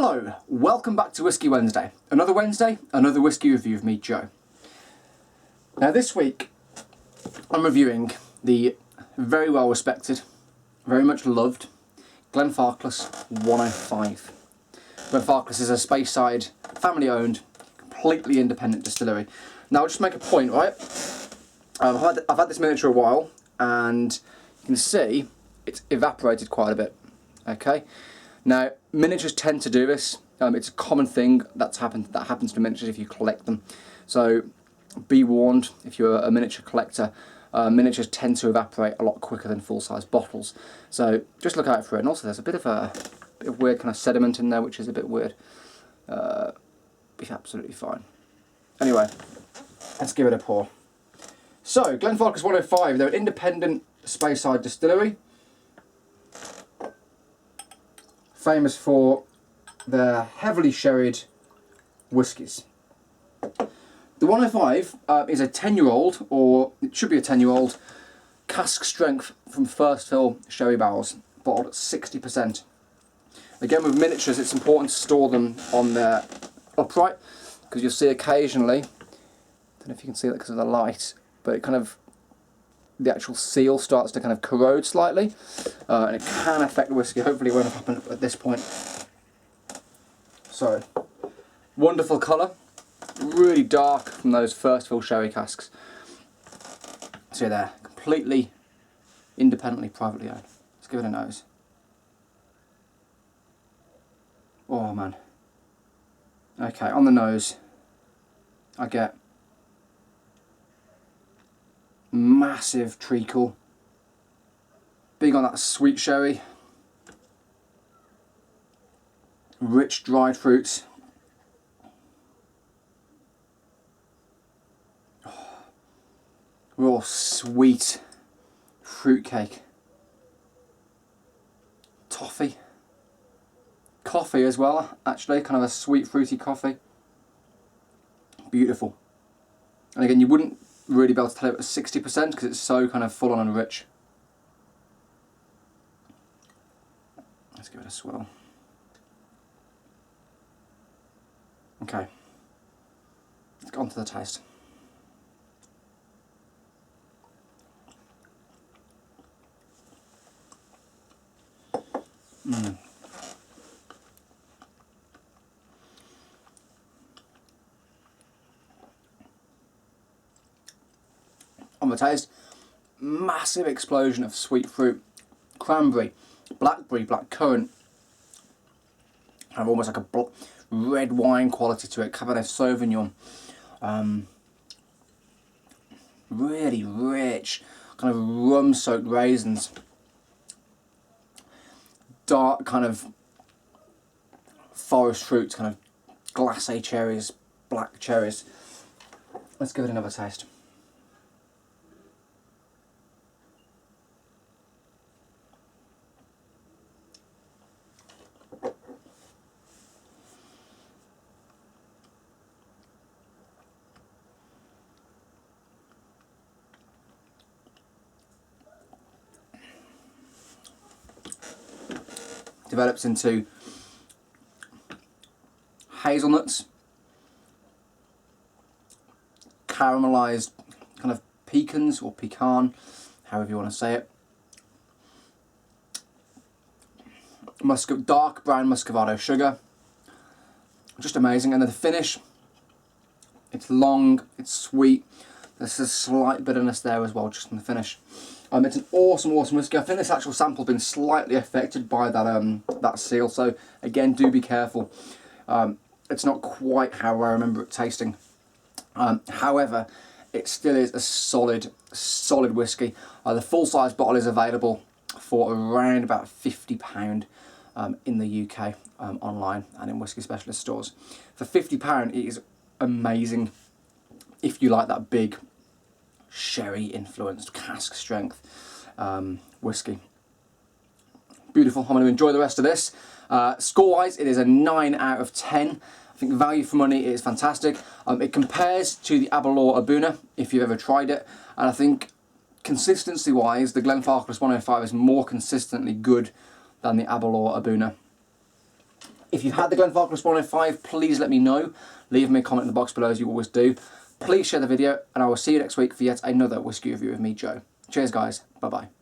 Hello, welcome back to Whiskey Wednesday. Another Wednesday, another whiskey review of me, Joe. Now this week, I'm reviewing the very well respected, very much loved Glenfarclas 105. Glenfarclas is a Speyside, family owned, completely independent distillery. Now I'll just make a point, right? I've had this miniature a while and you can see it's evaporated quite a bit, okay? Now, miniatures tend to do this. It's a common thing that happens to miniatures if you collect them. So be warned, if you're a miniature collector, miniatures tend to evaporate a lot quicker than full-size bottles. So just look out for it. And also there's a bit of weird kind of sediment in there, which is a bit weird. It's absolutely fine. Anyway, let's give it a pour. So, Glenfarclas 105, they're an independent Speyside distillery. Famous for their heavily sherried whiskies. The 105 is a 10-year-old, or it should be a 10-year-old, cask strength from first fill sherry barrels, bottled at 60%. Again, with miniatures, it's important to store them on their upright, because you'll see occasionally, I don't know if you can see that because of the light, but it kind of, the actual seal starts to kind of corrode slightly, and it can affect the whiskey. Hopefully it won't happen at this point. So, wonderful colour, really dark from those first fill sherry casks. See there, completely independently, privately owned. Let's give it a nose. Oh man. Okay, on the nose, I get massive treacle, big on that sweet sherry, rich dried fruits, raw sweet fruitcake, toffee, coffee as well, actually, kind of a sweet fruity coffee. Beautiful. And again, you wouldn't really be able to tell it at 60% because it's so kind of full on and rich. Let's give it a swirl. Okay, let's get on to the taste. On the taste, massive explosion of sweet fruit, cranberry, blackberry, blackcurrant, kind of almost like a red wine quality to it, Cabernet Sauvignon. Really rich, kind of rum-soaked raisins, dark kind of forest fruits, kind of glacé cherries, black cherries. Let's give it another taste. Develops into hazelnuts, caramelized kind of pecans or pecan, however you want to say it. Dark brown muscovado sugar, just amazing. And then the finish, it's long, it's sweet. There's a slight bitterness there as well, just in the finish. It's an awesome whiskey. I think this actual sample has been slightly affected by that seal, so again, do be careful. It's not quite how I remember it tasting. However, it still is a solid whiskey. The full-size bottle is available for around about £50 in the UK online and in whiskey specialist stores. For £50, it is amazing if you like that big sherry influenced cask strength whiskey. Beautiful. I'm going to enjoy the rest of this. Score wise, it is a 9 out of 10. I think value for money is fantastic. It compares to the Aberlour Abuna if you've ever tried it, and I think consistency wise the Glenfarclas 105 is more consistently good than the Aberlour Abuna. If you've had the Glenfarclas 105, please let me know. Leave me a comment in the box below as you always do. Please share the video, and I will see you next week for yet another whiskey review with me, Joe. Cheers guys, bye bye.